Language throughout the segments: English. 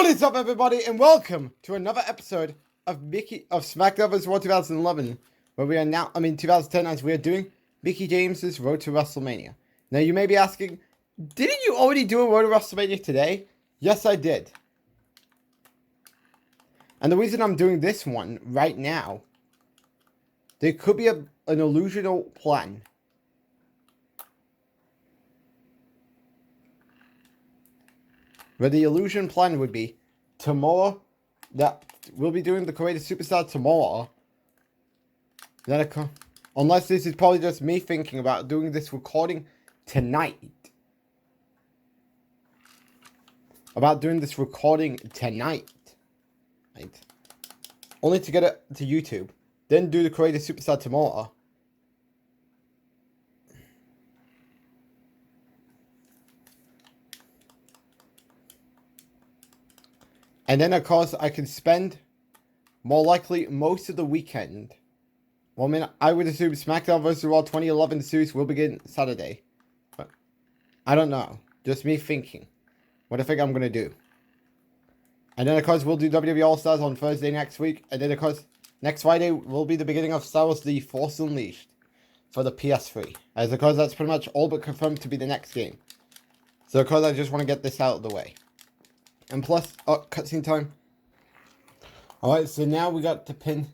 What is up, everybody, and welcome to another episode of Smackdown vs. Raw 2011, where we are now, 2010, as we are doing Mickie James's Road to Wrestlemania. Now, you may be asking, didn't you already do a Road to Wrestlemania today? Yes, I did. And the reason I'm doing this one right now, there could be an illusional plan. Where the illusion plan would be tomorrow, that we'll be doing the Creative Superstar tomorrow. Then unless this is probably just me thinking about doing this recording tonight. Right? Only to get it to YouTube. Then do the Creative Superstar tomorrow. And then, of course, I can spend, more likely, most of the weekend. Well, I would assume Smackdown vs. Raw 2011 series will begin Saturday. But I don't know. Just me thinking. What I think I'm going to do. And then, of course, we'll do WWE All-Stars on Thursday next week. And then, of course, next Friday will be the beginning of Star Wars The Force Unleashed for the PS3. As, of course, that's pretty much all but confirmed to be the next game. So, of course, I just want to get this out of the way. And plus, cutscene time. Alright, so now we got to pin.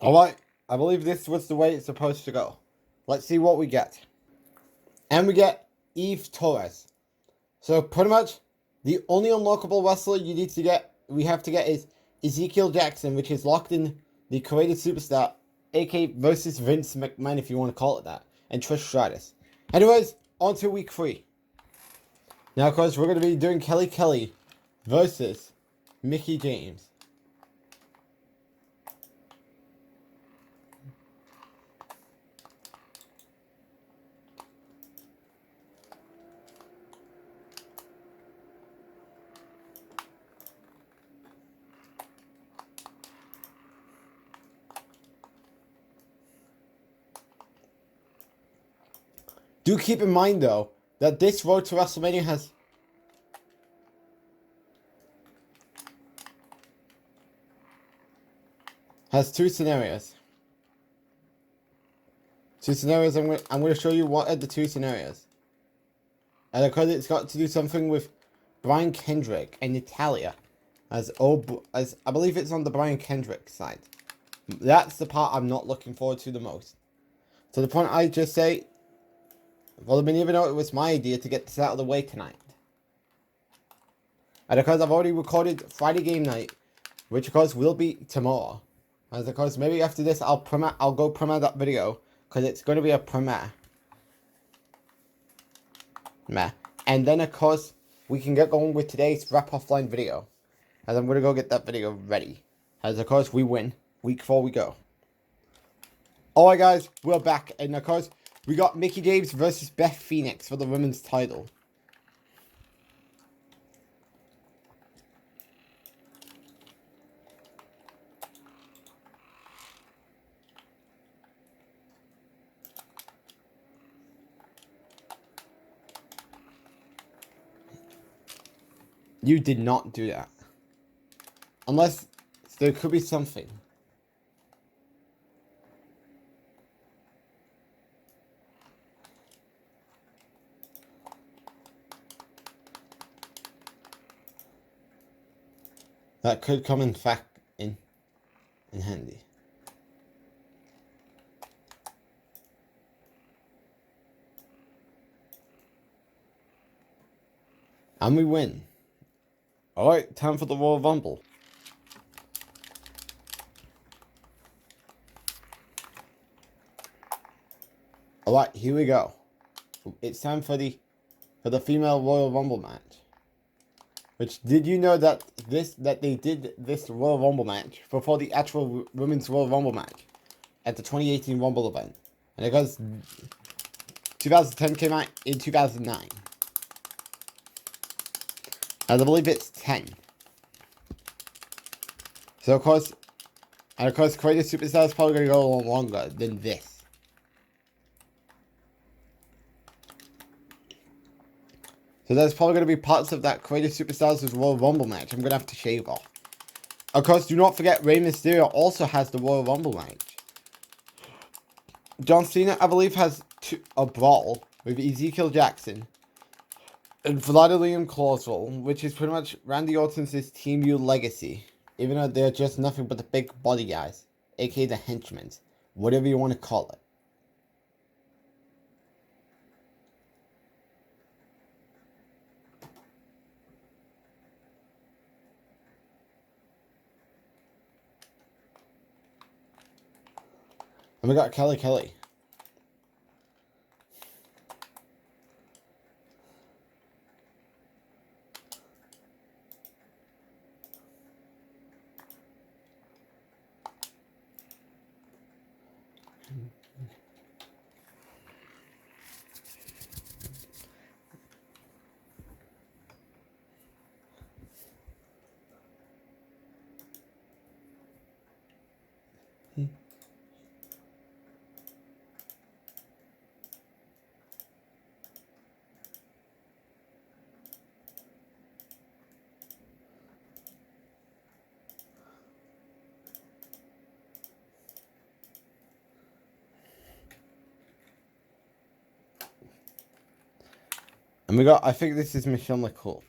Alright, I believe this was the way it's supposed to go. Let's see what we get. And we get Eve Torres. So pretty much, the only unlockable wrestler we have to get is Ezekiel Jackson, which is locked in the Creative Superstar, aka versus Vince McMahon, if you want to call it that, and Trish Stratus. Anyways, on to week 3. Now, of course, we're going to be doing Kelly versus Mickie James. Do keep in mind, though, that this Road to WrestleMania has two scenarios. I'm going to show you what are the two scenarios. And because it's got to do something with Brian Kendrick and Natalia, as I believe it's on the Brian Kendrick side. That's the part I'm not looking forward to the most. To the point I just say, well, I mean, even though it was my idea to get this out of the way tonight. And of course, I've already recorded Friday game night, which of course will be tomorrow. As of course, maybe after this, I'll go premiere that video, because it's going to be a premiere. And then of course, we can get going with today's wrap offline video. As I'm going to go get that video ready. As of course, we win. Week 4 we go. Alright guys, we're back. And of course, we got Mickie James versus Beth Phoenix for the women's title. You did not do that. Unless there could be something. that could come in fact in handy. And we win. Alright, time for the Royal Rumble. Alright, here we go. It's time for the female Royal Rumble match. Which, did you know that they did this Royal Rumble match before the actual Women's Royal Rumble match at the 2018 Rumble event? And because 2010 came out in 2009. And I believe it's 10. So of course, Creative Superstar is probably going to go a little longer than this. So there's probably going to be parts of that Creative Superstars' Royal Rumble match I'm going to have to shave off. Of course, do not forget Rey Mysterio also has the Royal Rumble match. John Cena, I believe, has a brawl with Ezekiel Jackson and Vladimir Clausel, which is pretty much Randy Orton's Team U legacy. Even though they're just nothing but the big body guys, aka the henchmen, whatever you want to call it. And we got Kelly. And we got, I think this is Michelle McCool.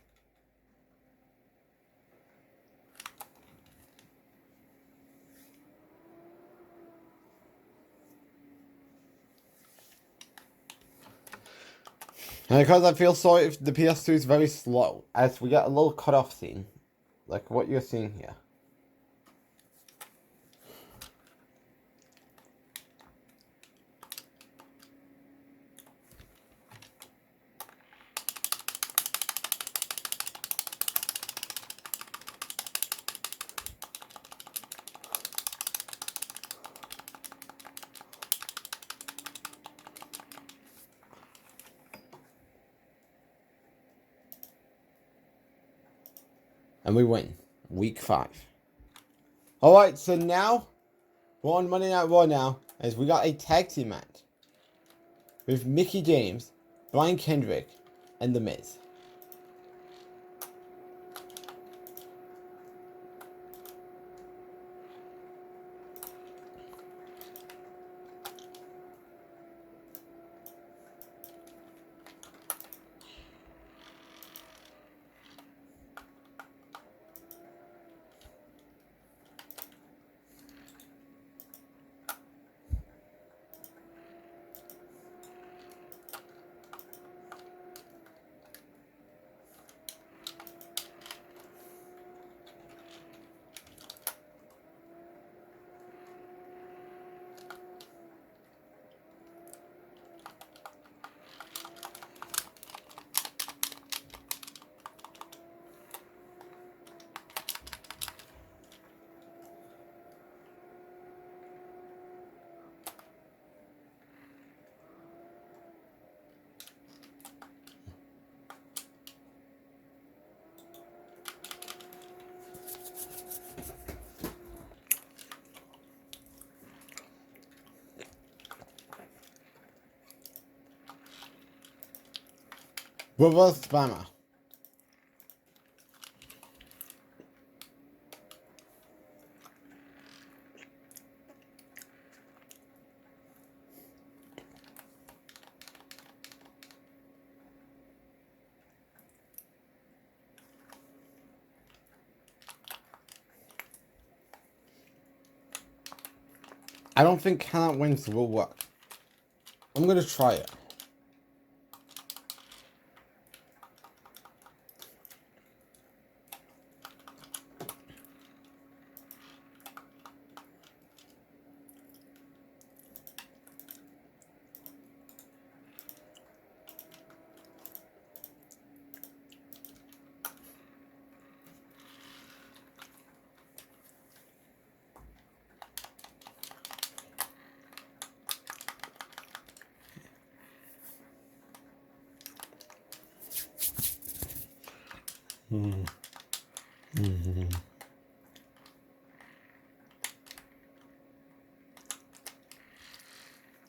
And because I feel sorry if the PS2 is very slow, as we get a little cutoff scene, like what you're seeing here. And we win. Week 5. Alright, so now, we're on Monday Night Raw now, as we got a tag team match. With Mickie James, Brian Kendrick, and The Miz. Reverse spammer. I don't think count wins will work. I'm gonna try it.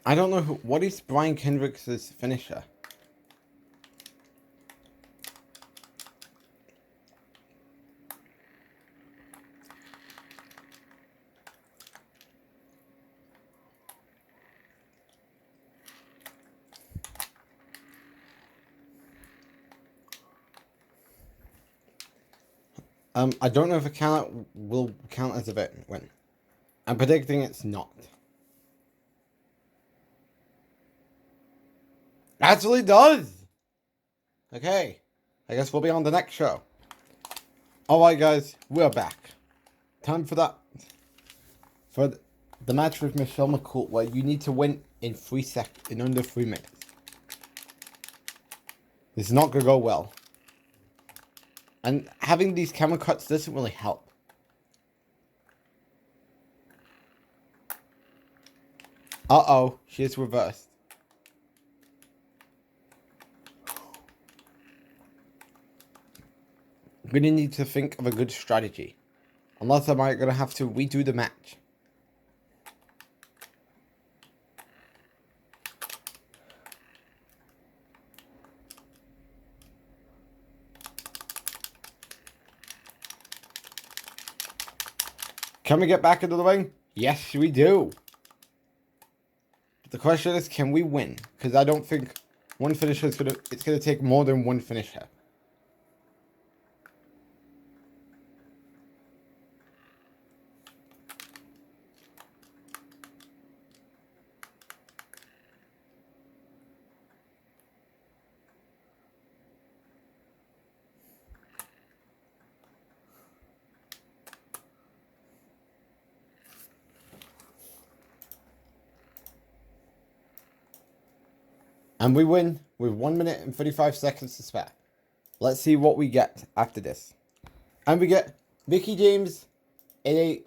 I don't know what is Brian Kendrick's finisher. I don't know if a count will count as a win. I'm predicting it's not. Actually does! Okay. I guess we'll be on the next show. Alright guys, we're back. Time for that. For the match with Michelle McCool, where you need to win in in under 3 minutes. This is not gonna go well. And having these camera cuts doesn't really help. Uh-oh, she is reversed. I'm gonna need to think of a good strategy. Unless I'm gonna have to redo the match. Can we get back into the ring? Yes, we do. But the question is, can we win? Because I don't think one finisher is it's gonna take more than one finisher. And we win with 1 minute and 35 seconds to spare. Let's see what we get after this. And we get Mickie James in a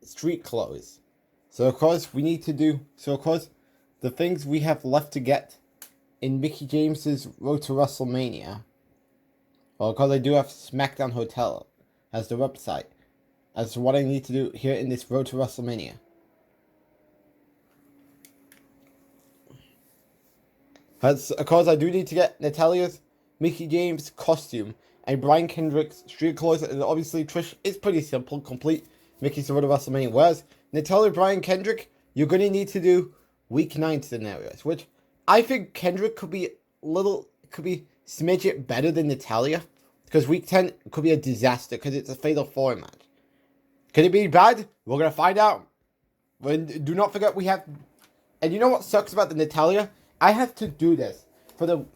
street clothes. So of course we need to do, the things we have left to get in Mickie James's Road to Wrestlemania. Well, because I do have Smackdown Hotel as the website. As to what I need to do here in this Road to Wrestlemania. Of course, I do need to get Natalia's Mickie James costume and Brian Kendrick's street clothes. And obviously, Trish is pretty simple. Complete Mickey's Road to WrestleMania. Whereas Natalia, Brian Kendrick, you're going to need to do Week 9 scenarios. Which I think Kendrick could be smidge it better than Natalia. Because Week 10 could be a disaster because it's a Fatal 4 match. Could it be bad? We're going to find out. Do not forget we have... And you know what sucks about the Natalia? I have to do this for the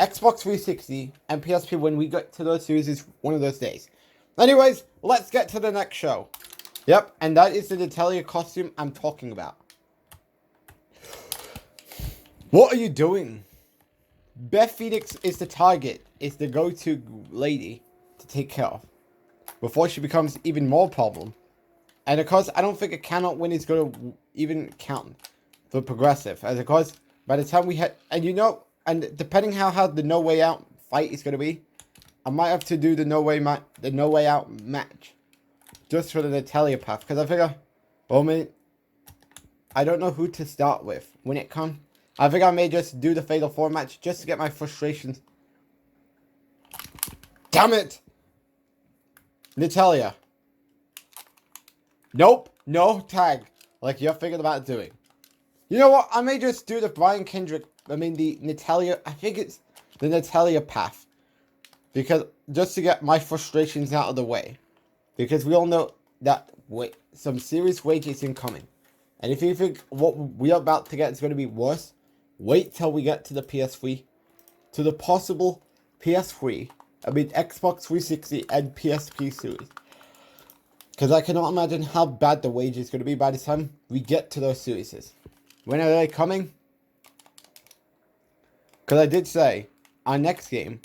Xbox 360 and PSP when we get to those series one of those days. Anyways, let's get to the next show. Yep, and that is the Natalia costume I'm talking about. What are you doing? Beth Phoenix is the target, is the go-to lady to take care of. Before she becomes even more problem. And of course, I don't think a cannot win is going to even count for Progressive. As of course... By the time we had, and depending how the No Way Out fight is going to be, I might have to do the No Way Out match. Just for the Natalia path. Because I figure, I don't know who to start with when it comes. I think I may just do the Fatal 4 match just to get my frustrations. Damn it! Natalia. Nope. No tag. Like you're thinking about doing. You know what? I may just do the Brian Kendrick. The Natalia. I think it's the Natalia path. Because just to get my frustrations out of the way. Because we all know that some serious weight is incoming. And if you think what we are about to get is going to be worse, wait till we get to the PS3. To the possible PS3. I mean Xbox 360 and PSP series. Because I cannot imagine how bad the wage is going to be by the time we get to those series. When are they coming? Because I did say, our next game,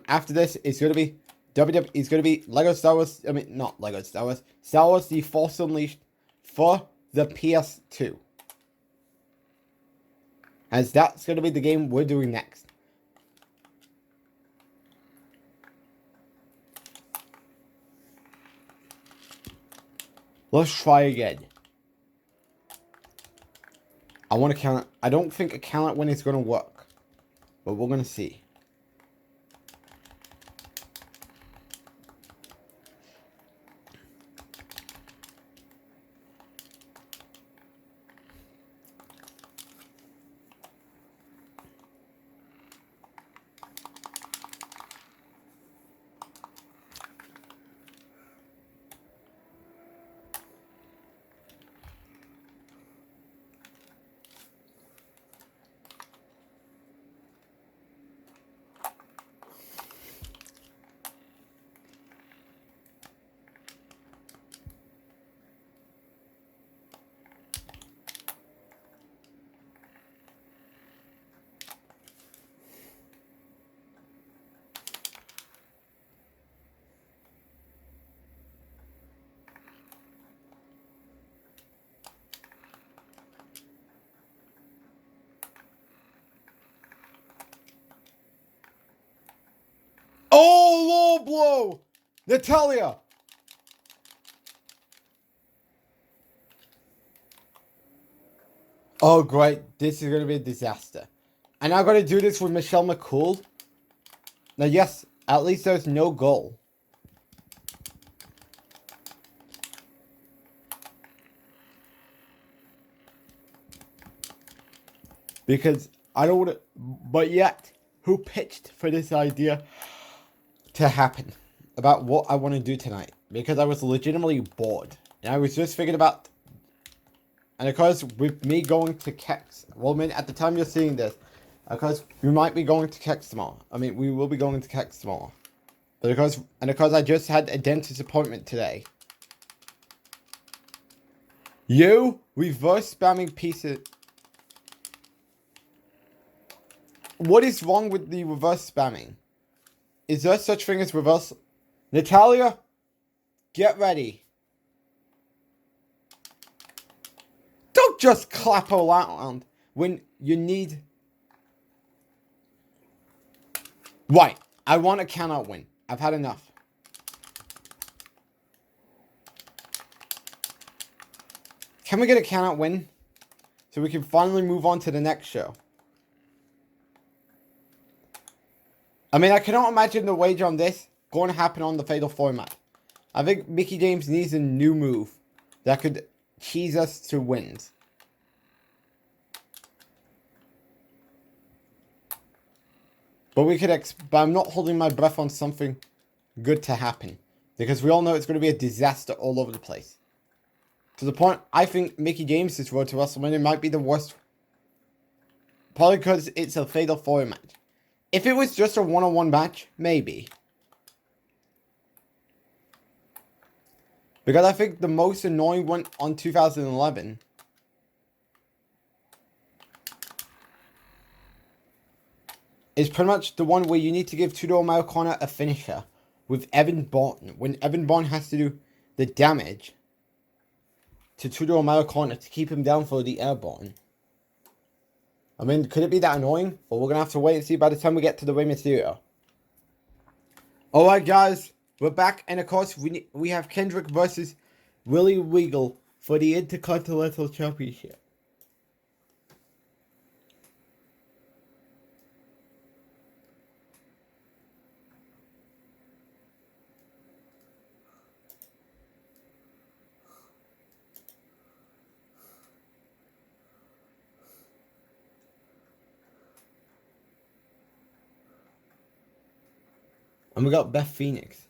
after this, is going to be WWE, is going to be Lego Star Wars, I mean, not Lego Star Wars, Star Wars The Force Unleashed for the PS2. As that's going to be the game we're doing next. Let's try again. I want to count. I don't think a count win is going to work. But we're going to see. Oh, low blow! Natalia! Oh, great. This is going to be a disaster. And I'm going to do this with Michelle McCool. Now, yes, at least there's no goal. Because I don't want to... But yet, who pitched for this idea to happen? About what I want to do tonight. Because I was legitimately bored. And I was just thinking about... And of course, with me going to Kex... Well, I mean, at the time you're seeing this... Of course, we might be going to Kex tomorrow. I mean, we will be going to Kex tomorrow. But of course... And of course, I just had a dentist appointment today. You reverse spamming pieces... What is wrong with the reverse spamming? Is there such thing as reverse... Natalia, get ready. Don't just clap around when you need... Right, I want a count-out win. I've had enough. Can we get a count-out win? So we can finally move on to the next show. I mean, I cannot imagine the wager on this going to happen on the Fatal 4 match. I think Mickie James needs a new move that could cheese us to wins. But we could but I'm not holding my breath on something good to happen. Because we all know it's going to be a disaster all over the place. To the point, I think Mickie James' road to WrestleMania might be the worst. Probably because it's a Fatal 4 match. If it was just a one-on-one match, maybe. Because I think the most annoying one on 2011 is pretty much the one where you need to give Tudor Americana a finisher with Evan Bourne. When Evan Bourne has to do the damage to Tudor Americana to keep him down for the airborne. I mean, could it be that annoying? Well, we're going to have to wait and see by the time we get to the Rey Mysterio. Alright, guys. We're back. And, of course, we have Kendrick versus Willie Regal for the Intercontinental Championship. And we got Beth Phoenix.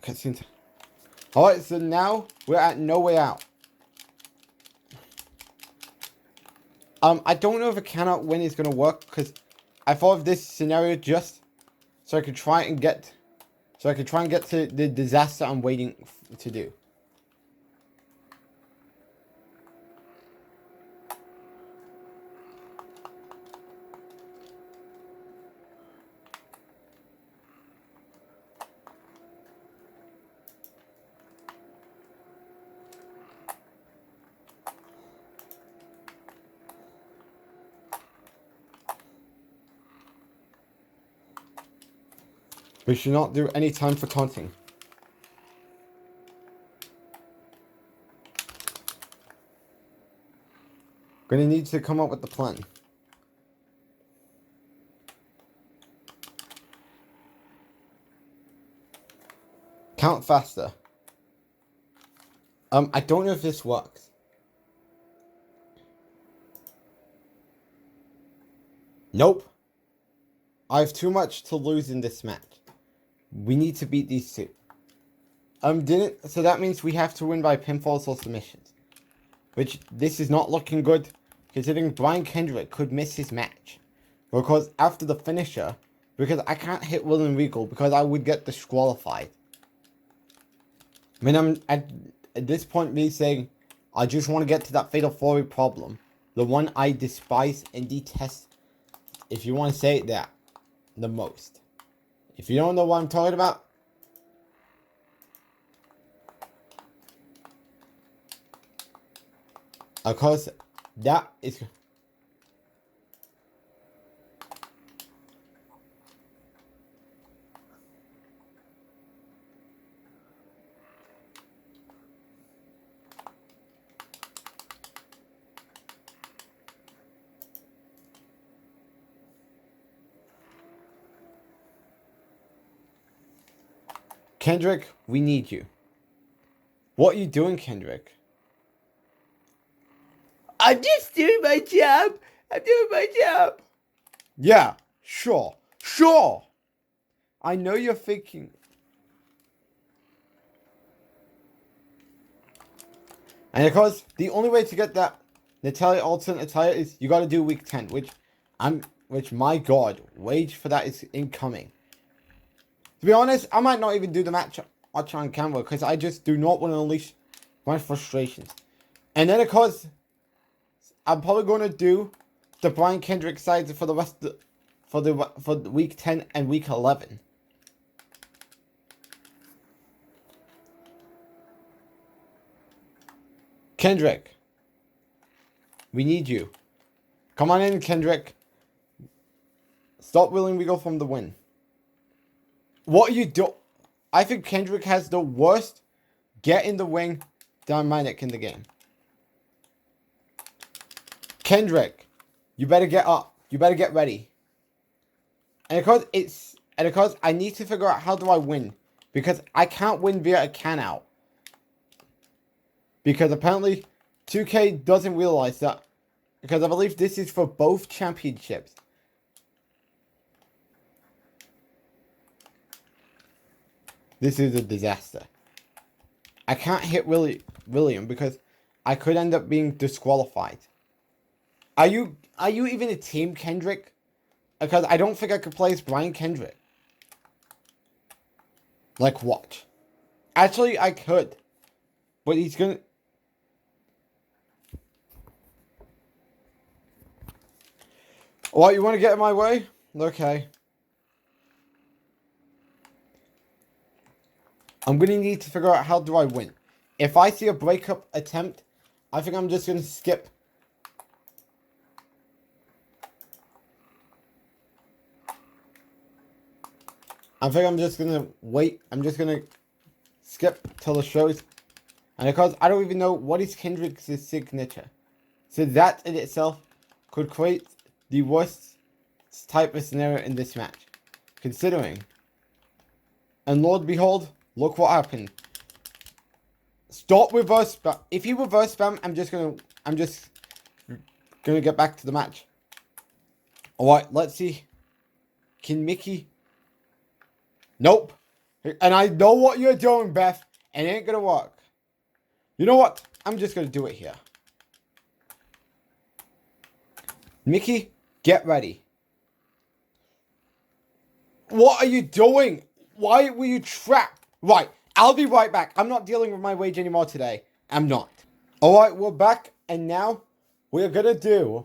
Cutscenes. Alright, so now we're at No Way Out. I don't know if a cannot win is gonna work because I thought of this scenario just so I could try and get to the disaster I'm waiting to do. We should not do any time for taunting. Gonna need to come up with the plan. Count faster. I don't know if this works. Nope. I have too much to lose in this match. We need to beat these two. So that means we have to win by pinfalls or submissions. Which, this is not looking good, considering Brian Kendrick could miss his match. Because after the finisher, because I can't hit William Regal because I would get disqualified. I mean, I'm at this point me saying, I just want to get to that Fatal 4-Way problem. The one I despise and detest, if you want to say it that, the most. If you don't know what I'm talking about, of course, that is... Kendrick, we need you. What are you doing, Kendrick? I'm just doing my job. I'm doing my job. Yeah, sure. I know you're thinking. And of course, the only way to get that Natalia alternate attire is you gotta do week 10, which my god, wage for that is incoming. To be honest, I might not even do the match on camera because I just do not want to unleash my frustrations. And then of course, I'm probably going to do the Brian Kendrick sides for the rest of for week 10 and week 11. Kendrick, we need you. Come on in, Kendrick. Stop William Regal from the win. What are you doing? I think Kendrick has the worst get in the ring dynamic in the game. Kendrick, you better get up. You better get ready. And of course I need to figure out how do I win. Because I can't win via a can out. Because apparently 2K doesn't realize that. Because I believe this is for both championships. This is a disaster. I can't hit William because I could end up being disqualified. Are you even a team, Kendrick? Because I don't think I could play as Brian Kendrick. Like what? Actually, I could. But he's gonna... What, you want to get in my way? Okay. I'm going to need to figure out how do I win. If I see a breakup attempt, I think I'm just going to skip. I think I'm just going to wait. I'm just going to skip till the shows. And because I don't even know what is Kendrick's signature. So that in itself could create the worst type of scenario in this match. Considering. And Lord behold, look what happened. Stop reverse spam. If you reverse spam, I'm just gonna get back to the match. Alright, let's see. Can Mickie? Nope. And I know what you're doing, Beth. And it ain't gonna work. You know what? I'm just gonna do it here. Mickie, get ready. What are you doing? Why were you trapped? Right, I'll be right back. I'm not dealing with my wage anymore today. I'm not. Alright, we're back. And now we're gonna do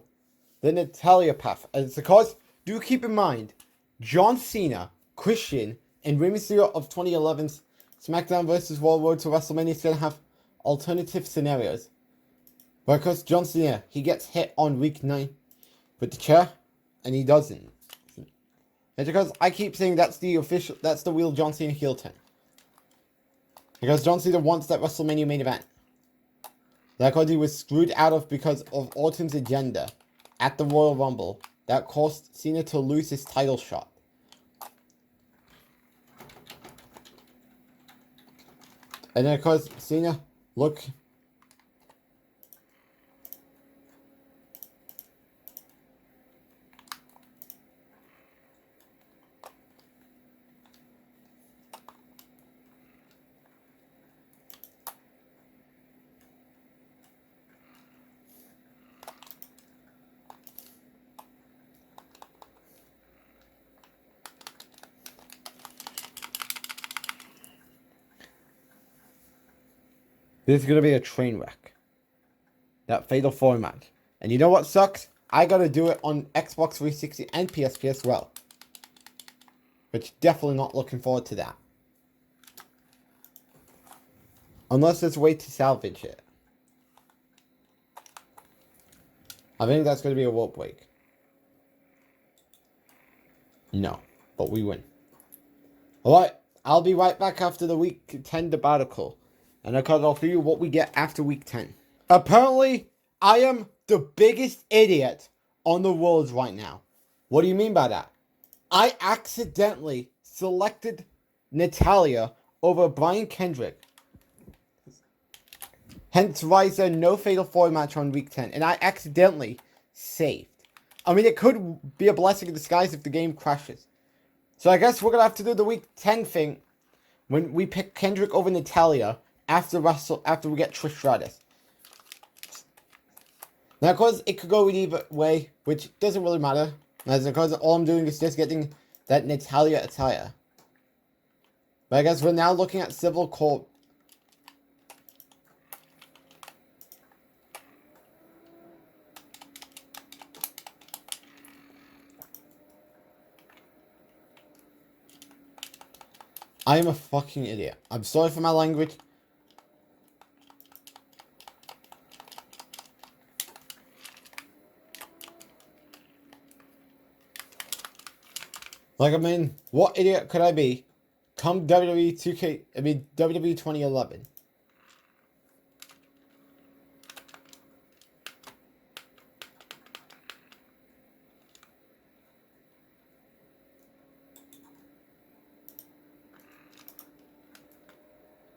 the Natalia path. And it's because, do keep in mind, John Cena, Christian, and Rey Mysterio of 2011's Smackdown vs. Raw Road to WrestleMania is gonna have alternative scenarios. Because John Cena, he gets hit on week 9 with the chair, and he doesn't. It's because I keep saying that's the real John Cena heel turn. Because John Cena wants that WrestleMania main event. That because he was screwed out of because of Orton's agenda at the Royal Rumble that caused Cena to lose his title shot. And then because Cena, look. This is going to be a train wreck. That Fatal 4 match. And you know what sucks? I got to do it on Xbox 360 and PSP as well. Which definitely not looking forward to that. Unless there's a way to salvage it. I think that's going to be a rope break. No. But we win. Alright. I'll be right back after the week 10 debacle. And I'll tell you what we get after week 10. Apparently, I am the biggest idiot on the world right now. What do you mean by that? I accidentally selected Natalia over Brian Kendrick. Hence why is there no Fatal 4 match on week 10. And I accidentally saved. I mean, it could be a blessing in disguise if the game crashes. So I guess we're going to have to do the week 10 thing when we pick Kendrick over Natalia. After we get Trish Stratus. Now, of course, it could go either way, which doesn't really matter. As because all I'm doing is just getting that Natalia attire. But I guess we're now looking at Civil Court. I am a fucking idiot. I'm sorry for my language. Like, I mean, what idiot could I be? Come WWE 2K, WWE 2011.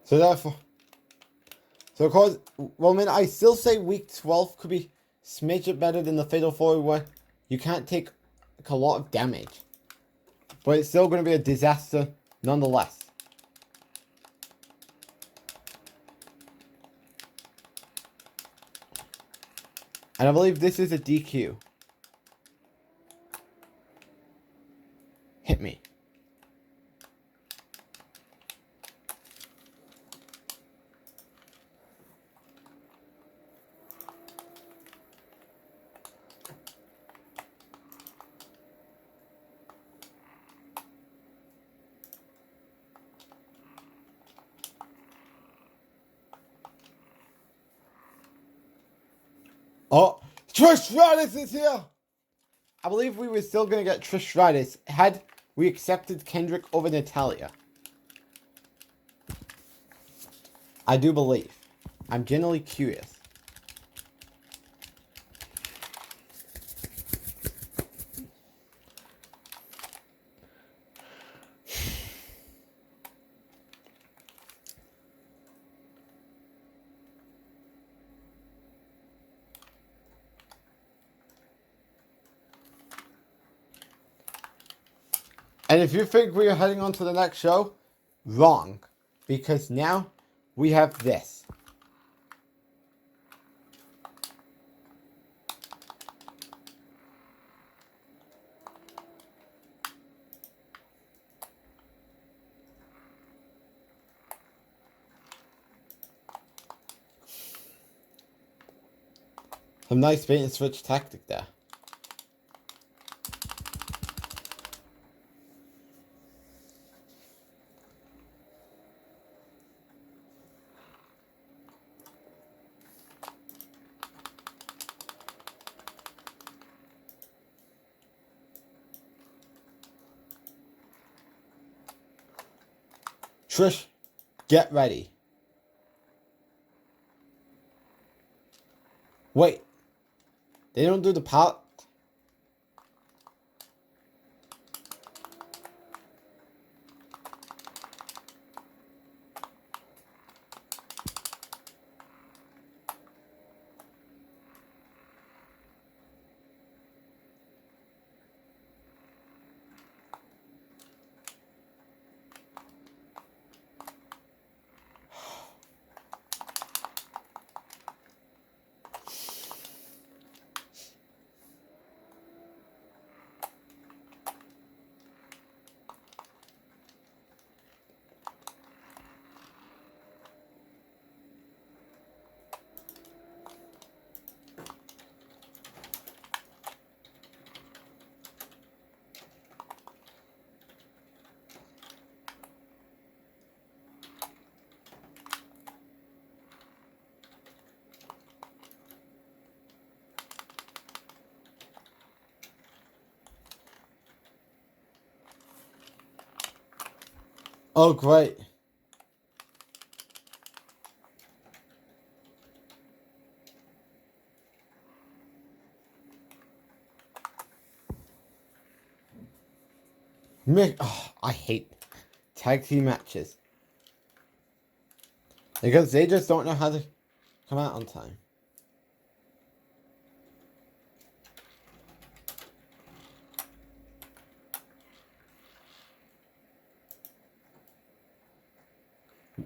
So therefore, of course, well, I mean, I still say week 12 could be smidget better than the Fatal 4 where you can't take like, a lot of damage. But it's still going to be a disaster nonetheless. And I believe this is a DQ. Hit me. Oh, Trish Stratus is here! I believe we were still going to get Trish Stratus had we accepted Kendrick over Natalia. I do believe. I'm genuinely curious. And if you think we are heading on to the next show, wrong. Because now we have this. Some nice bait and switch tactic there. Trish, get ready. Wait. They don't do the power. Oh, great. Oh, I hate tag team matches. Because they just don't know how to come out on time.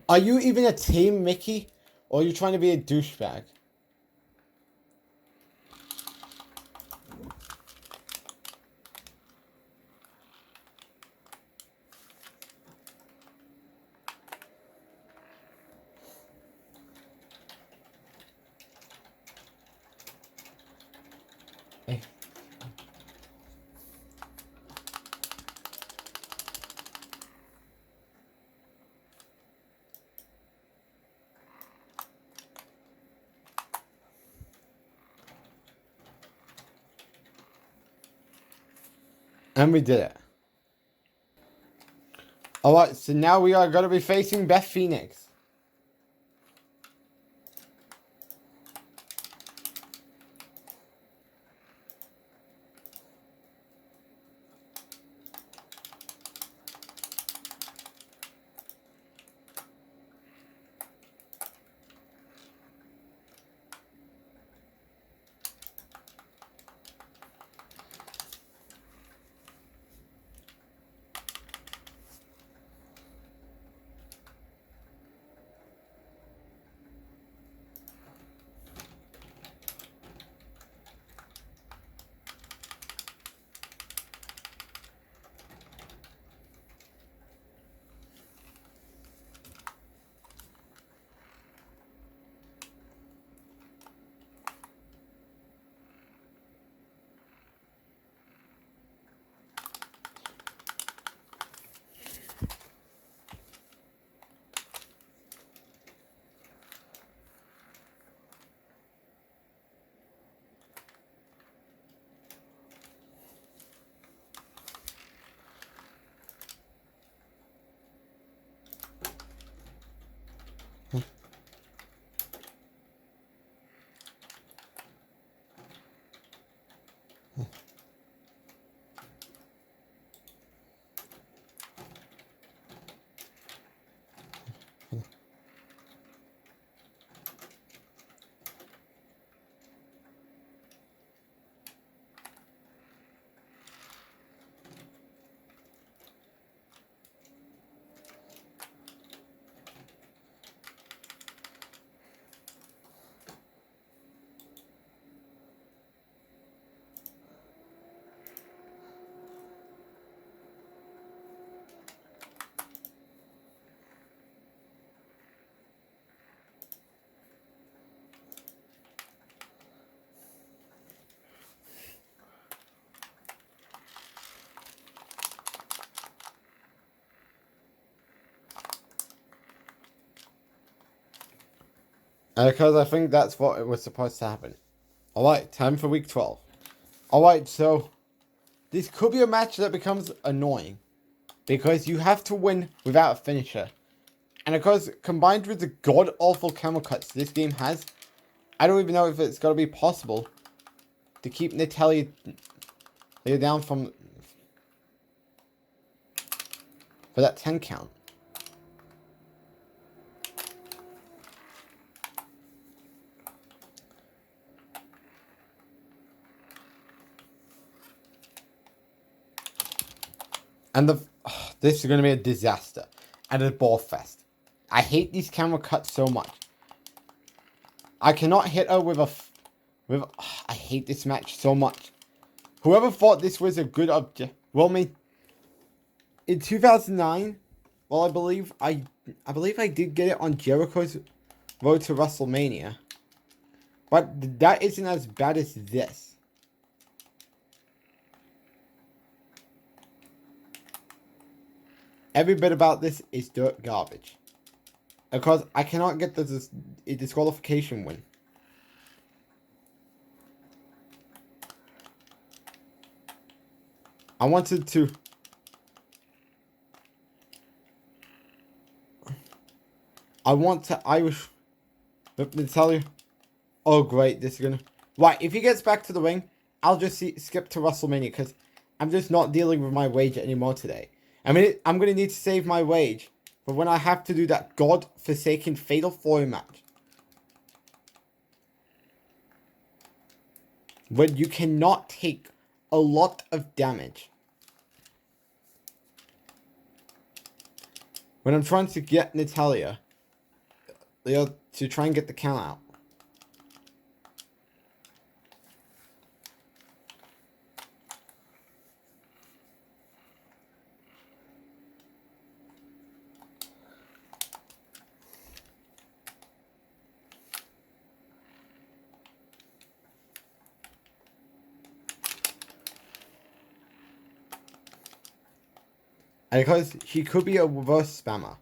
Are you even a team, Mickie? Or are you trying to be a douchebag? Hey. And we did it. Alright, so now we are going to be facing Beth Phoenix. And because I think that's what it was supposed to happen. Alright, time for week 12. Alright, so this could be a match that becomes annoying. Because you have to win without a finisher. And of course, combined with the god-awful camera cuts this game has, I don't even know if it's going to be possible to keep Natalia down for that 10 count. And this is going to be a disaster. And a ball fest. I hate these camera cuts so much. I cannot hit her with I hate this match so much. Whoever thought this was a good object. Well, in 2009, well, I believe I did get it on Jericho's Road to Wrestlemania. But that isn't as bad as this. Every bit about this is dirt garbage. Because I cannot get a disqualification win. I wanted to... I want to Irish... Natalia. Oh, great. This is gonna... Right, if he gets back to the ring, I'll just skip to WrestleMania. Because I'm just not dealing with my wage anymore today. I mean, I'm going to need to save my wage for when I have to do that god-forsaken Fatal 4 match. When you cannot take a lot of damage. When I'm trying to get Natalia to try and get the count out. And because she could be a reverse spammer.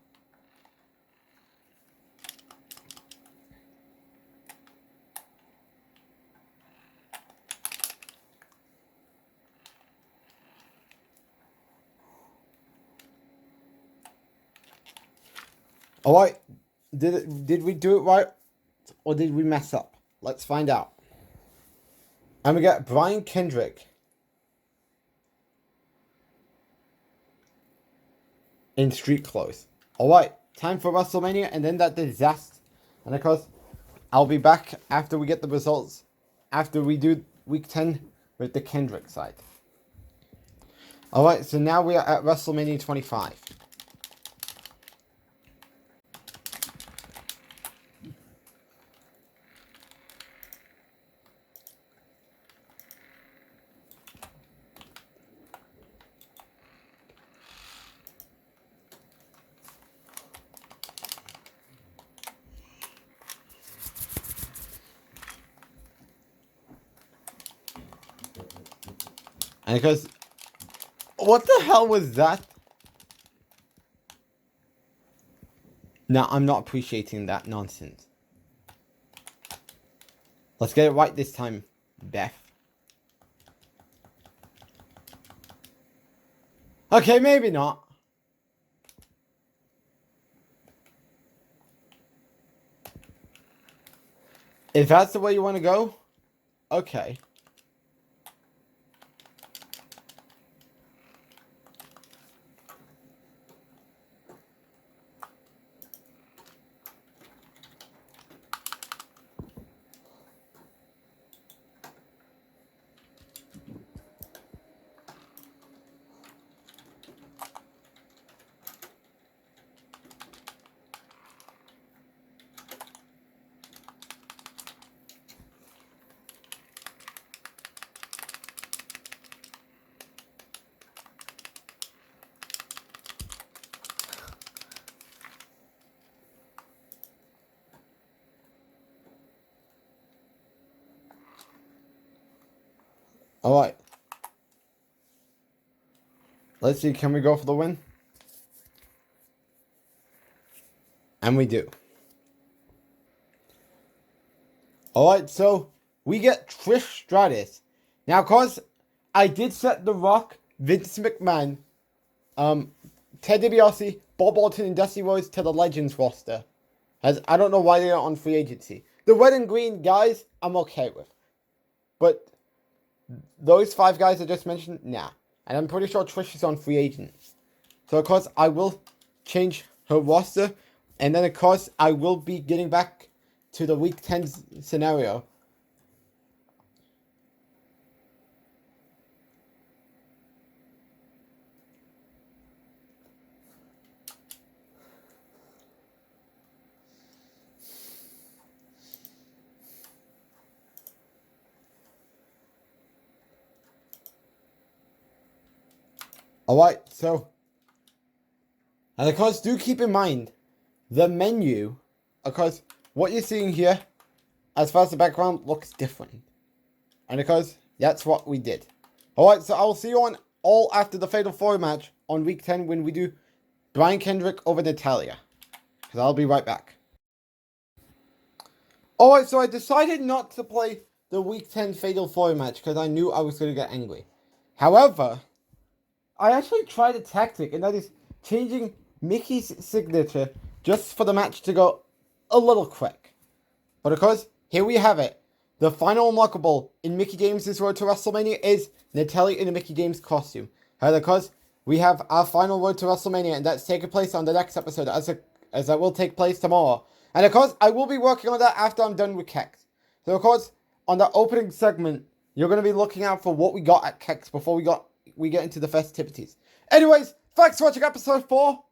Alright, did we do it right? Or did we mess up? Let's find out. And we got Brian Kendrick in street clothes. Alright, time for WrestleMania and then that disaster. And of course, I'll be back after we get the results. After we do week 10 with the Kendrick side. Alright, so now we are at WrestleMania 25. And because, what the hell was that? No, I'm not appreciating that nonsense. Let's get it right this time, Beth. Okay, maybe not. If that's the way you want to go, okay. Alright. Let's see, can we go for the win? And we do. Alright, so we get Trish Stratus. Now, of course, I did set The Rock, Vince McMahon, Ted DiBiase, Bob Orton, and Dusty Rhodes to the Legends roster. As I don't know why they're on free agency. The red and green guys, I'm okay with. But those 5 guys I just mentioned, nah. And I'm pretty sure Trish is on free agents. So, of course, I will change her roster. And then, of course, I will be getting back to the Week 10 scenario. Alright, so, and of course, do keep in mind, the menu, of course, what you're seeing here, as far as the background, looks different. And of course, that's what we did. Alright, so I will see you on All After the Fatal 4 match on Week 10 when we do Brian Kendrick over Natalia. Because I'll be right back. Alright, so I decided not to play the Week 10 Fatal 4 match because I knew I was going to get angry. However, I actually tried a tactic, and that is changing Mickie's signature just for the match to go a little quick. But of course, here we have it. The final unlockable in Mickie James' Road to WrestleMania is Natalia in a Mickie James costume. And of course, we have our final Road to WrestleMania, and that's taking place on the next episode, as that will take place tomorrow. And of course, I will be working on that after I'm done with Kex. So of course, on the opening segment, you're going to be looking out for what we got at Kex before we get into the festivities. Anyways, thanks for watching episode 4.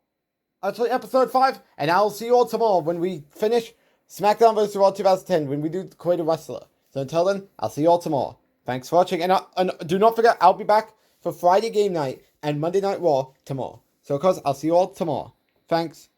Actually, episode 5. And I'll see you all tomorrow when we finish Smackdown vs. Raw 2010. When we do Creative Wrestler. So until then, I'll see you all tomorrow. Thanks for watching. And do not forget, I'll be back for Friday Game Night and Monday Night Raw tomorrow. So of course, I'll see you all tomorrow. Thanks.